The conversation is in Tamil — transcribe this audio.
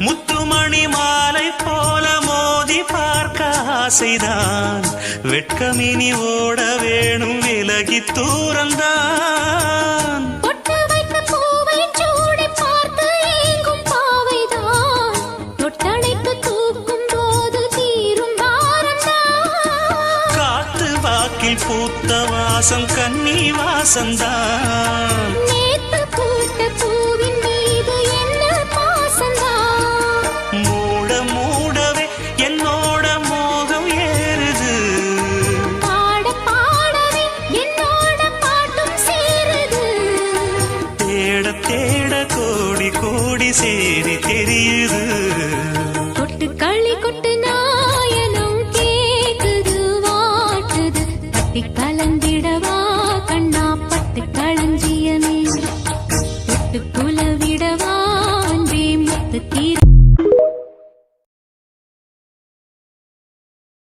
முத்துமணி மாலை போல மோதி பார்க்க ஆசைதான் வெட்கமினி ஓட வேணும் விலகி தூரந்தான் காத்து வாக்கில் பூத்த வாசம் கன்னி வாசந்தான்